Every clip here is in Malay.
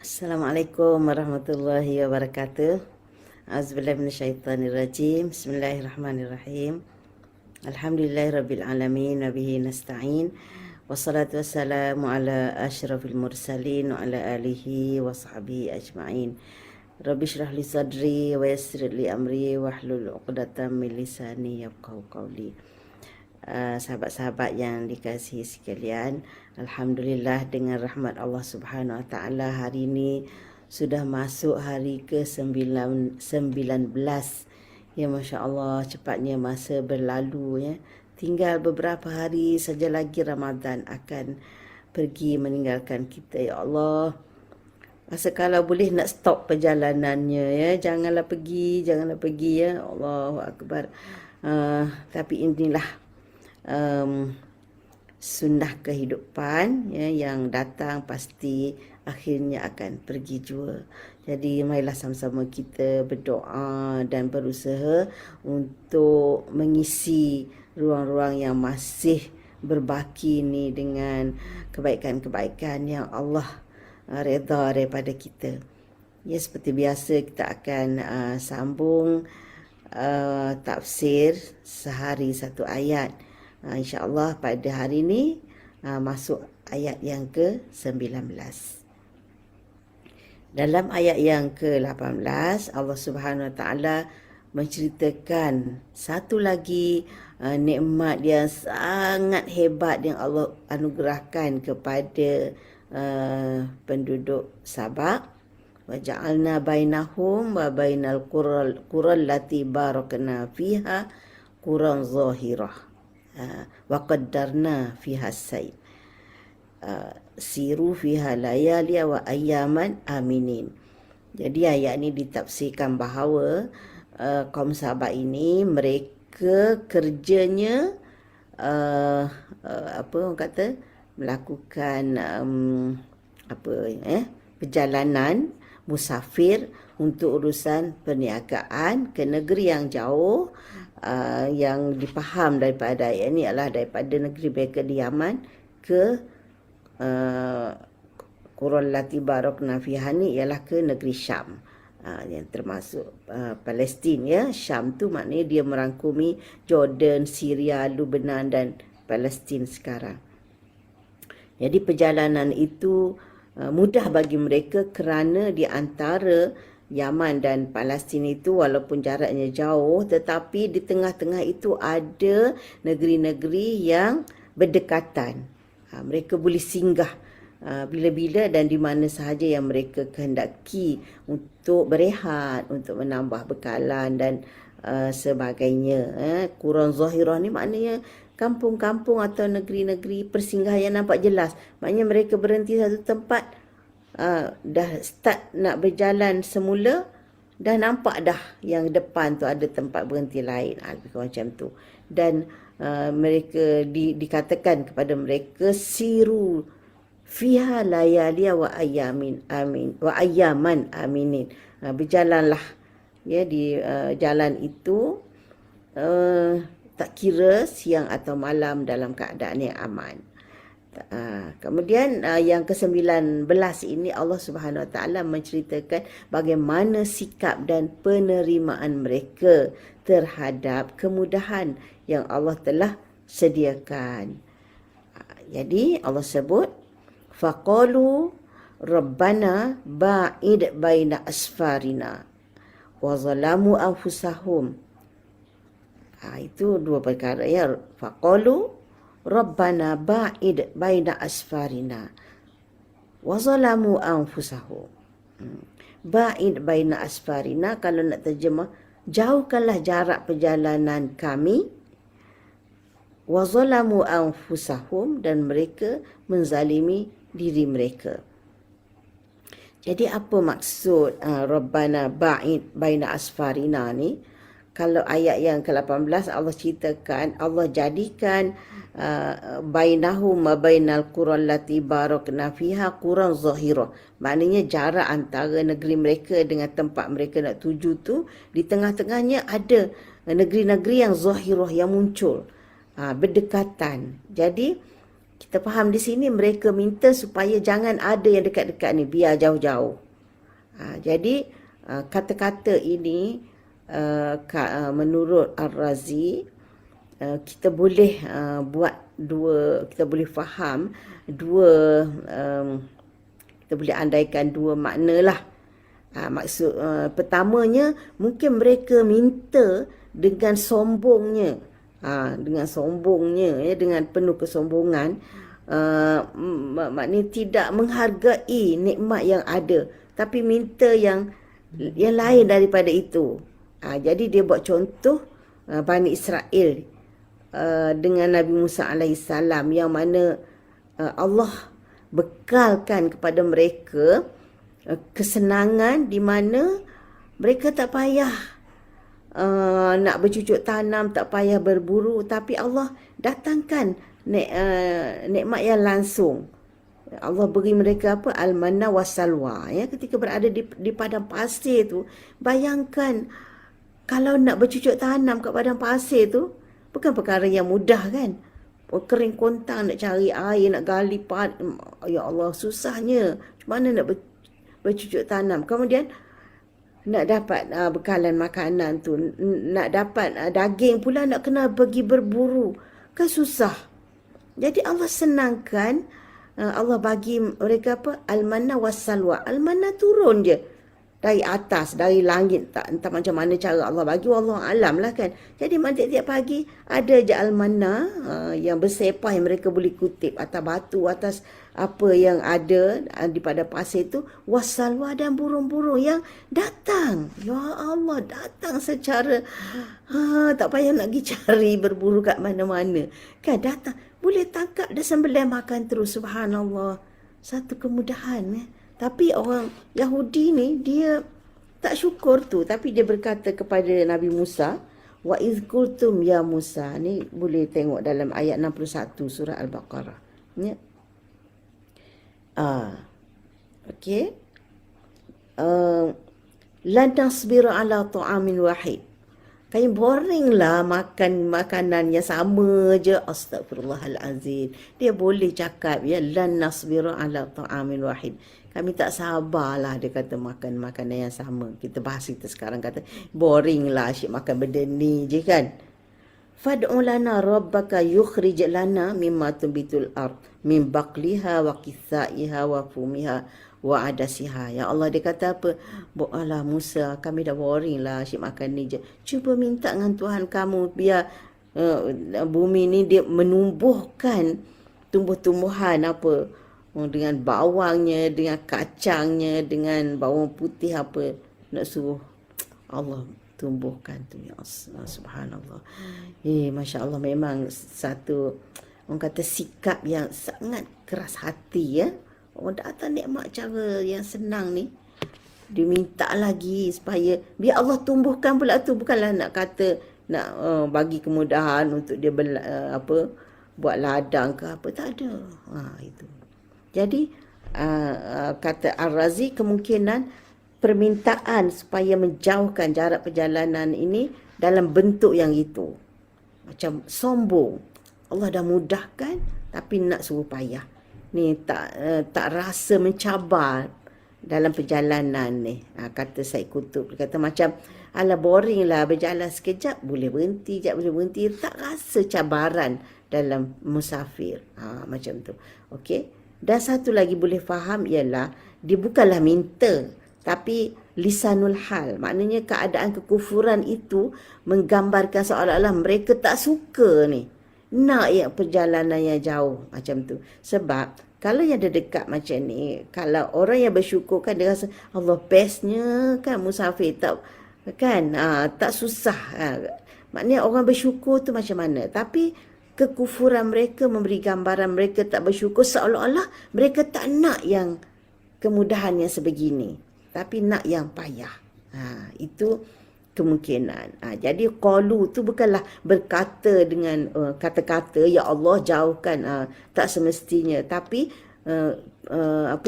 Assalamualaikum warahmatullahi wabarakatuh. A'udzubillahi minasyaitonirrajim. Bismillahirrahmanirrahim. Alhamdulillahirabbil alamin wa bihi nasta'in. Wassalatu wassalamu ala asyrafil mursalin wa ala alihi wa sahbihi ajma'in. Rabbi shrah li sadri wa yassir li amri wahlul 'uqdatam min lisani yafqahu qawli. Sahabat-sahabat yang dikasihi sekalian, alhamdulillah dengan rahmat Allah Subhanahu Wa Taala hari ini sudah masuk hari ke-19. Ya, masya-Allah, cepatnya masa berlalu ya. Tinggal beberapa hari saja lagi Ramadan akan pergi meninggalkan kita. Ya Allah, rasa kalau boleh nak stop perjalanannya ya, janganlah pergi ya. Allahu Akbar. Tapi inilah sunnah kehidupan ya, yang datang pasti akhirnya akan pergi jua. Jadi marilah sama-sama kita berdoa dan berusaha untuk mengisi ruang-ruang yang masih berbaki ni dengan kebaikan-kebaikan yang Allah redha daripada kita. Ya, seperti biasa kita akan sambung tafsir sehari satu ayat. InsyaAllah pada hari ini masuk ayat yang ke-19. Dalam ayat yang ke-18, Allah Subhanahu Wa Taala menceritakan satu lagi nikmat yang sangat hebat yang Allah anugerahkan kepada penduduk Sabak. Wa ja'alna bainahum wa bainal qural lati barakna fiha quran zahirah. Wa qaddarna fiha sayr siru fiha layali wa ayyaman aminin. Jadi ayat ini ditafsirkan bahawa kaum Sabak ini mereka kerjanya apa orang kata, melakukan perjalanan musafir untuk urusan perniagaan ke negeri yang jauh. Yang dipaham daripada ayat ini adalah daripada negeri mereka di Yaman ke Qurul lati barakna fiha ni ialah ke negeri Syam, yang termasuk Palestin ya. Syam tu maknanya dia merangkumi Jordan, Syria, Lebanon dan Palestin sekarang. Jadi perjalanan itu mudah bagi mereka kerana di antara Yaman dan Palestin itu walaupun jaraknya jauh, tetapi di tengah-tengah itu ada negeri-negeri yang berdekatan. Mereka boleh singgah bila-bila dan di mana sahaja yang mereka kehendaki untuk berehat, untuk menambah bekalan dan sebagainya. Quran Zahirah ni maknanya kampung-kampung atau negeri-negeri persinggahan yang nampak jelas. Maknanya mereka berhenti satu tempat, dah start nak berjalan semula, dah nampak dah yang depan tu ada tempat berhenti lain, lebih kurang macam tu. Dan mereka dikatakan kepada mereka siru fiha layali wa ayyaman aminin. Berjalanlah ya di jalan itu, tak kira siang atau malam dalam keadaan yang aman. Kemudian yang ke-19 ini Allah Subhanahu Wa Taala menceritakan bagaimana sikap dan penerimaan mereka terhadap kemudahan yang Allah telah sediakan. Jadi Allah sebut faqalu rabbana ba'id baina asfarina wa zalamu anfusahum. Itu dua perkara ya. Faqalu Rabbana ba'id baina asfarina wa zalamu anfusahum. Ba'id baina asfarina, kalau nak terjemah, jauhkanlah jarak perjalanan kami, wa zalamu anfusahum, dan mereka menzalimi diri mereka. Jadi apa maksud Rabbana ba'id baina asfarina ni? Kalau ayat yang ke-18 Allah ceritakan, Allah jadikan bainahum wa bainal qural lati barakna fiha quran zahirah. Maknanya jarak antara negeri mereka dengan tempat mereka nak tuju tu, di tengah-tengahnya ada negeri-negeri yang zahirah yang muncul, berdekatan. Jadi kita faham di sini mereka minta supaya jangan ada yang dekat-dekat ni, biar jauh-jauh. Jadi kata-kata ini menurut Ar-Razi, kita boleh kita boleh faham kita boleh andaikan dua makna lah. Maksud pertamanya, mungkin mereka minta dengan sombongnya, dengan penuh kesombongan, maknanya tidak menghargai nikmat yang ada, tapi minta yang lain daripada itu. Jadi dia buat contoh Bani Israel dengan Nabi Musa alaihissalam, yang mana Allah bekalkan kepada mereka kesenangan di mana mereka tak payah nak bercucuk tanam, tak payah berburu, tapi Allah datangkan nikmat yang langsung. Allah beri mereka al-manna was-salwa, ya, ketika berada di padang pasir tu. Bayangkan kalau nak bercucuk tanam kat padang pasir tu, bukan perkara yang mudah kan. Kering kontang nak cari air, nak gali ya Allah, susahnya. Macam mana nak bercucuk tanam? Kemudian nak dapat bekalan makanan tu, nak dapat daging pula, nak kena pergi berburu, kan susah. Jadi Allah senangkan, Allah bagi mereka al-manna was-salwa. Al-manna turun je dari atas, dari langit, tak entah macam mana cara Allah bagi, wallahu alam lah kan. Jadi tiap-tiap pagi ada je al-manna yang bersepah, yang mereka boleh kutip atas batu, atas apa yang ada di pada pasir itu. Was-salwa, dan burung-burung yang datang, ya Allah, datang secara tak payah nak pergi cari berburu kat mana-mana kan, datang, boleh tangkap dan sembelih makan terus. Subhanallah, satu kemudahan. Tapi orang Yahudi ni, dia tak syukur tu. Tapi dia berkata kepada Nabi Musa, wa iz qultum ya Musa. Ni boleh tengok dalam ayat 61 surah Al-Baqarah. Ya. Okey. Lan tasbiru ala ta'amin wahid. Kayak boring lah makan makanan yang sama je. Astaghfirullahalazim. Dia boleh cakap, ya, lan nasbiru ala ta'amin wahid. Kami tak sabarlah, dia kata, makan makanan yang sama. Kita bahas kita sekarang kata boring lah asyik makan benda ni je kan. Fad'u lana rabbaka yukhrij lana mimma tumbitul ard min baqliha wa qithaiha wa fumiha wa adasiha. Ya Allah, dia kata apa? Alah Musa, kami dah boring lah asyik makan ni je. Cuba minta dengan Tuhan kamu biar bumi ni dia menumbuhkan tumbuh-tumbuhan dengan bawangnya, dengan kacangnya, dengan bawang putih nak suruh Allah tumbuhkan tu. Ya Allah, subhanallah. Masya Allah, memang satu, orang kata, sikap yang sangat keras hati, ya. Orang datang nikmat cara yang senang ni, dia minta lagi supaya biar Allah tumbuhkan pula tu. Bukanlah nak kata nak bagi kemudahan untuk dia buat ladang ke apa, tak ada. Itu. Jadi kata Ar-Razi, kemungkinan permintaan supaya menjauhkan jarak perjalanan ini dalam bentuk yang itu. Macam sombong. Allah dah mudahkan tapi nak suruh payah. Ni tak rasa mencabar dalam perjalanan ni. Kata Said Qutb, kata macam ala boring lah berjalan sekejap, boleh berhenti, sekejap boleh berhenti, tak rasa cabaran dalam musafir. Macam tu. Okey. Dan satu lagi boleh faham ialah dia bukanlah minta, tapi lisanul hal. Maknanya keadaan kekufuran itu menggambarkan seolah-olah mereka tak suka ni, nak yang perjalanan yang jauh macam tu. Sebab kalau yang ada dekat macam ni, kalau orang yang bersyukur kan, dia rasa Allah bestnya kan musafir, tak kan, tak susah. Maknanya orang bersyukur tu macam mana. Tapi kekufuran mereka memberi gambaran mereka tak bersyukur, seolah-olah mereka tak nak yang kemudahan yang sebegini, tapi nak yang payah. Itu kemungkinan. Jadi qalu tu bukanlah berkata dengan kata-kata ya Allah jauhkan, tak semestinya, tapi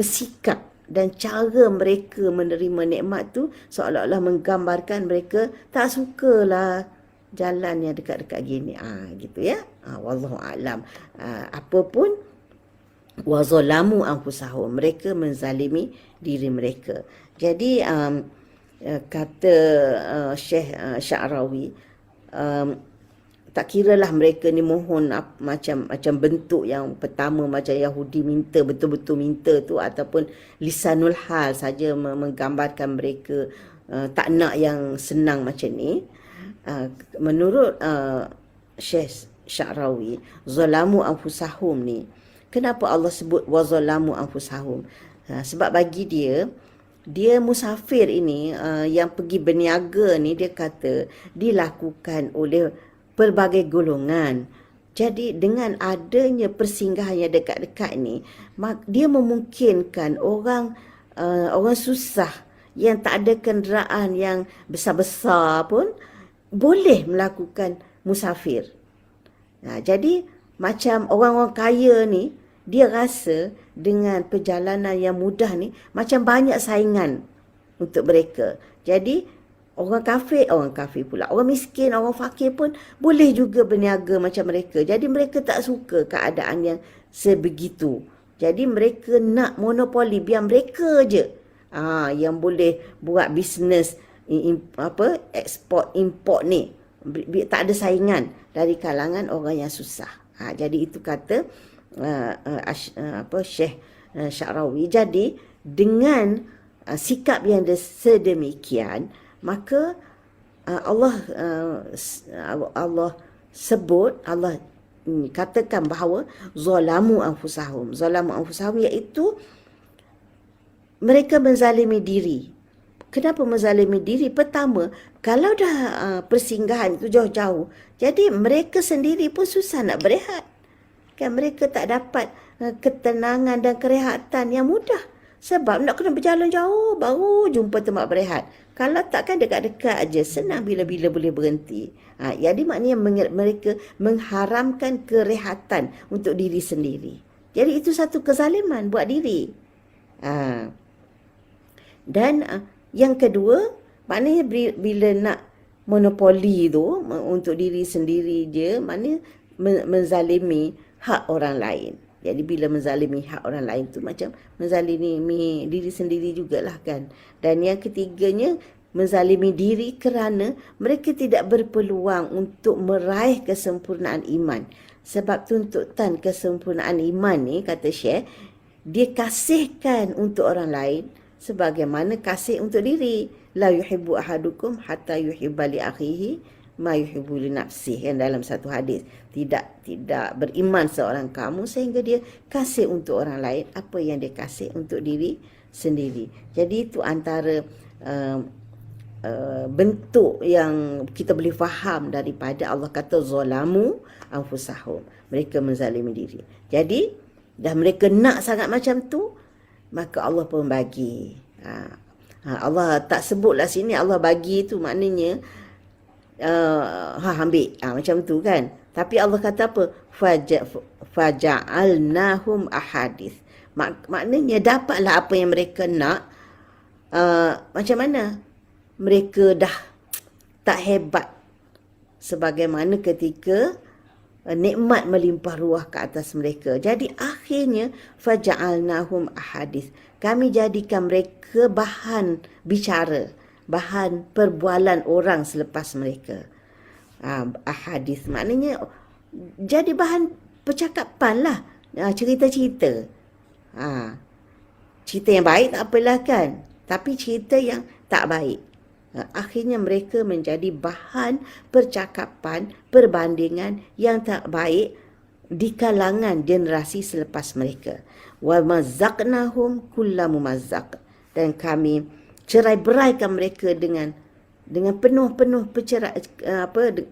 sikap dan cara mereka menerima nikmat tu seolah-olah menggambarkan mereka tak sukalah jalan yang dekat-dekat gini. Gitu ya. Wallahu alam. Apapun wa zalamu anfusahum, mereka menzalimi diri mereka. Jadi kata Syekh Sya'rawi, tak kiralah mereka ni mohon macam bentuk yang pertama macam Yahudi minta, betul-betul minta tu, ataupun lisanul hal saja menggambarkan mereka tak nak yang senang macam ni. Menurut Syekh Sya'rawi, zalamu anfusahum ni, kenapa Allah sebut wa zalamu anfusahum? Sebab bagi dia musafir ini yang pergi berniaga ni, dia kata dilakukan oleh pelbagai golongan. Jadi dengan adanya persinggahan yang dekat-dekat ni, dia memungkinkan orang susah yang tak ada kenderaan yang besar-besar pun boleh melakukan musafir. Jadi macam orang-orang kaya ni, dia rasa dengan perjalanan yang mudah ni macam banyak saingan untuk mereka. Jadi orang kafir pula, orang miskin, orang fakir pun boleh juga berniaga macam mereka. Jadi mereka tak suka keadaan yang sebegitu. Jadi mereka nak monopoli, biar mereka je yang boleh buat bisnes ekspor import ni. Tak ada saingan dari kalangan orang yang susah. Jadi itu kata Syekh Sya'rawi. Jadi dengan sikap yang sedemikian, maka Allah katakan bahawa zalamu anfusahum. Zalamu anfusahum iaitu mereka menzalimi diri. Kenapa menzalimi diri? Pertama, kalau dah persinggahan itu jauh-jauh, jadi mereka sendiri pun susah nak berehat. Kan mereka tak dapat ketenangan dan kerehatan yang mudah. Sebab nak kena berjalan jauh baru jumpa tempat berehat. Kalau tak kan dekat-dekat aja, senang bila-bila boleh berhenti. Jadi maknanya mereka mengharamkan kerehatan untuk diri sendiri. Jadi itu satu kezaliman buat diri. Dan yang kedua, maknanya bila nak monopoli tu untuk diri sendiri je, maknanya menzalimi hak orang lain. Jadi bila menzalimi hak orang lain tu macam menzalimi diri sendiri jugalah kan. Dan yang ketiganya, menzalimi diri kerana mereka tidak berpeluang untuk meraih kesempurnaan iman. Sebab tuntutan kesempurnaan iman ni, kata Syekh, dia kasihkan untuk orang lain sebagaimana kasih untuk diri. La yuhibbu ahadukum hatta yuhibba li akhihi ma yuhibbu li nafsihi, yang dalam satu hadis. Tidak beriman seorang kamu sehingga dia kasih untuk orang lain apa yang dia kasih untuk diri sendiri. Jadi itu antara bentuk yang kita boleh faham daripada Allah kata zalamu anfusahum, mereka menzalimi diri. Jadi dah mereka nak sangat macam tu, maka Allah pun bagi. Allah tak sebutlah sini Allah bagi tu maknanya ambil macam tu kan. Tapi Allah kata apa? Faja'alnahum ahadith. Maknanya dapatlah apa yang mereka nak. Macam mana? Mereka dah tak hebat sebagaimana ketika nikmat melimpah ruah ke atas mereka. Jadi akhirnya faja'alnahum ahadith. Kami jadikan mereka bahan bicara, bahan perbualan orang selepas mereka. Ahadith maknanya jadi bahan percakapan lah, cerita-cerita. Cerita yang baik tak apalah kan, tapi cerita yang tak baik, akhirnya mereka menjadi bahan percakapan, perbandingan yang tak baik di kalangan generasi selepas mereka. Wa mazzaqnahum kulla mumazzaq, dan kami cerai-beraikan mereka dengan penuh-penuh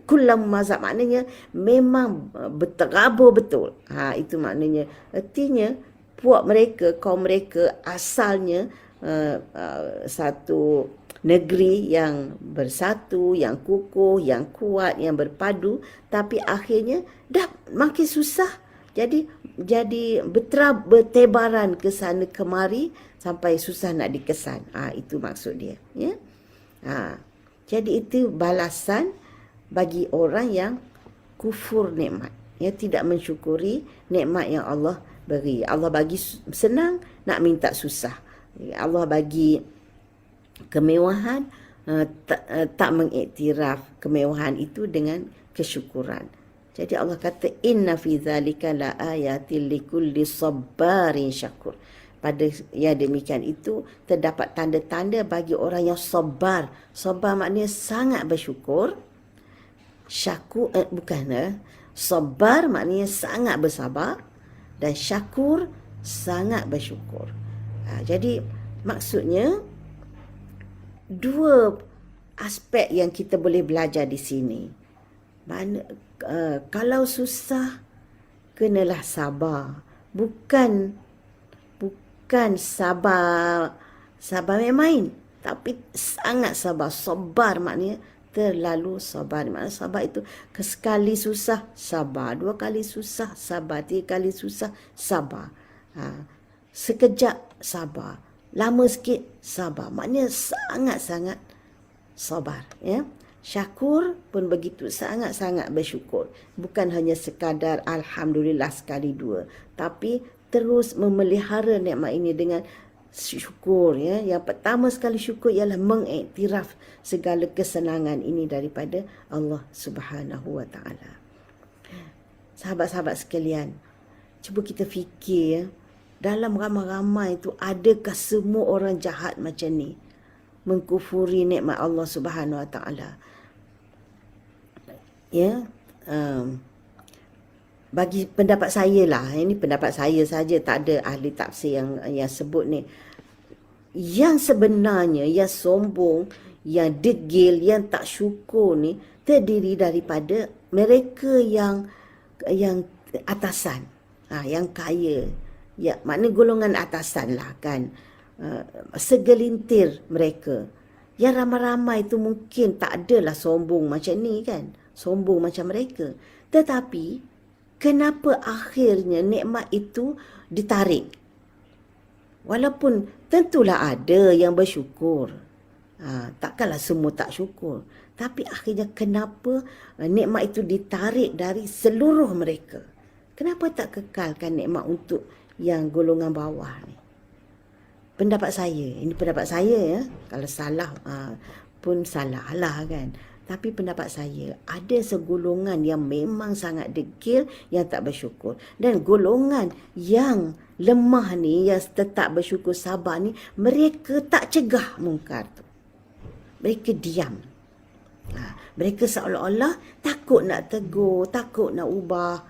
kulla mumazzaq, maknanya memang berterabur betul. Itu maknanya, artinya kaum mereka asalnya satu negeri yang bersatu, yang kukuh, yang kuat, yang berpadu, tapi akhirnya dah makin susah. Jadi bertebaran ke sana kemari sampai susah nak dikesan. Itu maksud dia, ya. Jadi itu balasan bagi orang yang kufur nikmat, ya, tidak mensyukuri nikmat yang Allah beri. Allah bagi senang, nak minta susah. Allah bagi kemewahan, tak mengiktiraf kemewahan itu dengan kesyukuran. Jadi Allah kata inna fi zalika la ayatil likulli sabbarin syakur. Pada yang demikian itu terdapat tanda-tanda bagi orang yang sabar. Sabar maknanya sangat bersyukur. Sabar maknanya sangat bersabar, dan syakur sangat bersyukur. Jadi maksudnya dua aspek yang kita boleh belajar di sini. Kalau susah, kenalah sabar. Bukan sabar main-main, tapi sangat sabar. Sabar maknanya terlalu sabar. Maknanya sabar itu sekali susah, sabar. 2 kali susah, sabar. 3 kali susah, sabar. Sekejap, sabar. Lama sikit, sabar. Maknanya sangat-sangat sabar. Ya. Syakur pun begitu, sangat-sangat bersyukur. Bukan hanya sekadar Alhamdulillah sekali 2, tapi terus memelihara nikmat ini dengan syukur. Ya. Yang pertama sekali syukur ialah mengiktiraf segala kesenangan ini daripada Allah Subhanahu wa ta'ala. Sahabat-sahabat sekalian, cuba kita fikir, ya, dalam ramai-ramai itu adakah semua orang jahat macam ni, mengkufuri nikmat Allah Subhanahu wa ta'ala? Ya, bagi pendapat saya lah, ini pendapat saya saja, tak ada ahli tafsir yang sebut ni. Yang sebenarnya, yang sombong, yang degil, yang tak syukur ni terdiri daripada mereka yang atasan, yang kaya, ya, maknanya golongan atasan lah kan. Segelintir mereka. Yang ramai-ramai itu mungkin tak adalah sombong macam ni kan, sombong macam mereka. Tetapi kenapa akhirnya nikmat itu ditarik? Walaupun tentulah ada yang bersyukur, takkanlah semua tak syukur, tapi akhirnya kenapa nikmat itu ditarik dari seluruh mereka? Kenapa tak kekalkan nikmat untuk yang golongan bawah ni? Pendapat saya, ini pendapat saya, ya. Kalau salah pun salah lah kan. Tapi pendapat saya, ada segolongan yang memang sangat degil, yang tak bersyukur. Dan golongan yang lemah ni, yang tetap bersyukur, sabar ni, mereka tak cegah mungkar tu. Mereka diam. Mereka seolah-olah takut nak tegur, takut nak ubah.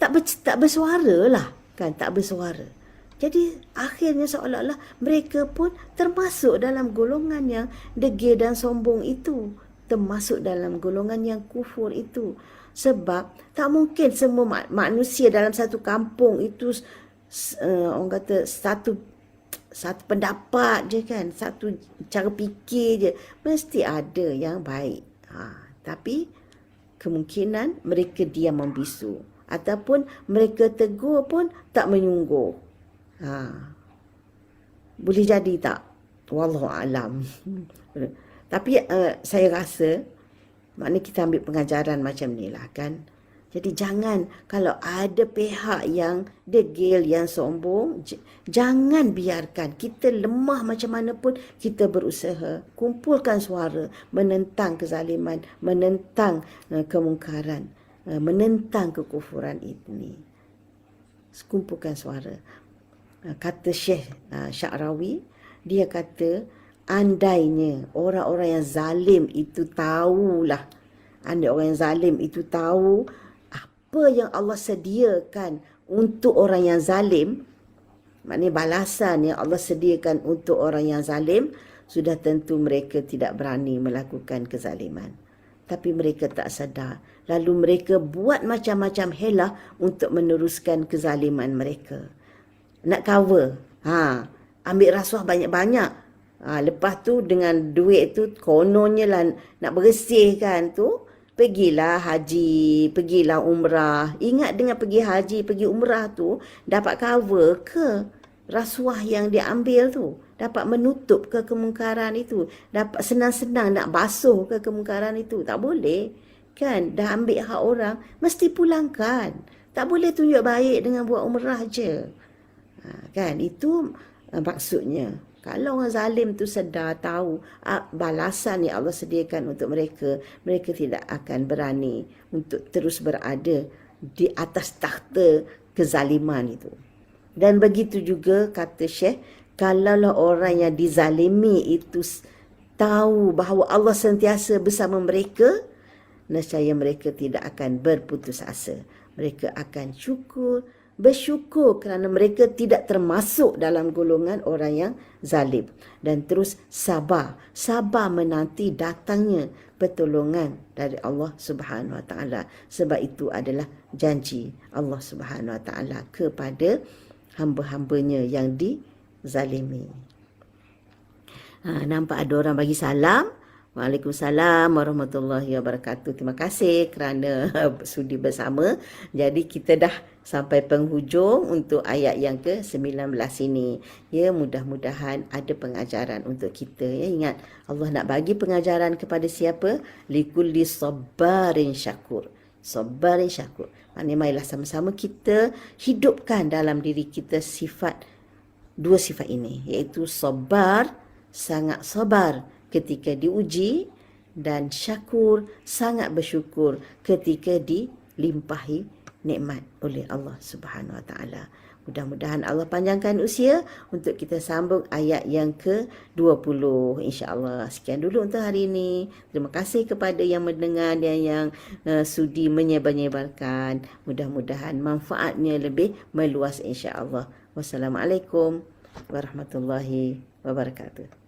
Tak bersuara lah kan, tak bersuara. Jadi akhirnya seolah-olah mereka pun termasuk dalam golongan yang degil dan sombong itu, termasuk dalam golongan yang kufur itu. Sebab tak mungkin semua manusia dalam satu kampung itu orang kata satu pendapat je kan, satu cara fikir je. Mesti ada yang baik. Tapi kemungkinan mereka diam membisu, ataupun mereka tegur pun tak menyungguh. Boleh jadi tak? Wallahu alam. Tapi saya rasa maknanya kita ambil pengajaran macam ni lah kan. Jadi jangan, kalau ada pihak yang degil, yang sombong, jangan biarkan. Kita lemah macam mana pun, kita berusaha kumpulkan suara menentang kezaliman, menentang kemungkaran, menentang kekufuran ini. Kumpulkan suara. Kata Syekh Sya'rawi, dia kata andainya orang-orang yang zalim itu tahulah, andai orang yang zalim itu tahu apa yang Allah sediakan untuk orang yang zalim, maknanya balasan yang Allah sediakan untuk orang yang zalim, sudah tentu mereka tidak berani melakukan kezaliman. Tapi mereka tak sedar, lalu mereka buat macam-macam helah untuk meneruskan kezaliman mereka. Nak cover, ambil rasuah banyak-banyak. Lepas tu dengan duit tu kononnya lah nak bersihkan tu, pergilah haji, pergilah umrah. Ingat dengan pergi haji, pergi umrah tu dapat cover ke rasuah yang dia ambil tu? Dapat menutup ke kemungkaran itu? Dapat senang-senang nak basuh ke kemungkaran itu? Tak boleh. Kan dah ambil hak orang, mesti pulangkan. Tak boleh tunjuk baik dengan buat umrah je. Kan, itu maksudnya. Kalau orang zalim tu sedar, tahu balasan yang Allah sediakan untuk mereka, mereka tidak akan berani untuk terus berada di atas takhta kezaliman itu. Dan begitu juga kata Syekh, kalaulah orang yang dizalimi itu tahu bahawa Allah sentiasa bersama mereka, nescaya mereka tidak akan berputus asa. Mereka akan bersyukur kerana mereka tidak termasuk dalam golongan orang yang zalim. Dan terus sabar menanti datangnya pertolongan dari Allah Subhanahu Wa Taala. Sebab itu adalah janji Allah Subhanahu Wa Taala kepada hamba-hambanya yang dizalimi. Nampak ada orang bagi salam. Waalaikumsalam warahmatullahi wabarakatuh. Terima kasih kerana sudi bersama. Jadi kita dah sampai penghujung untuk ayat yang ke-19 ini. Ya, mudah-mudahan ada pengajaran untuk kita. Ya, ingat, Allah nak bagi pengajaran kepada siapa? Likulli sabarin syakur. Sabarin syakur. Maknanya marilah sama-sama kita hidupkan dalam diri kita dua sifat ini. Iaitu sabar, sangat sabar ketika diuji, dan syakur, sangat bersyukur ketika dilimpahi nikmat oleh Allah Subhanahu Wa Taala. Mudah-mudahan Allah panjangkan usia untuk kita sambung ayat yang ke-20 insya-Allah. Sekian dulu untuk hari ini. Terima kasih kepada yang mendengar dan yang sudi menyebar-nyebarkan. Mudah-mudahan manfaatnya lebih meluas insya-Allah. Wassalamualaikum warahmatullahi wabarakatuh.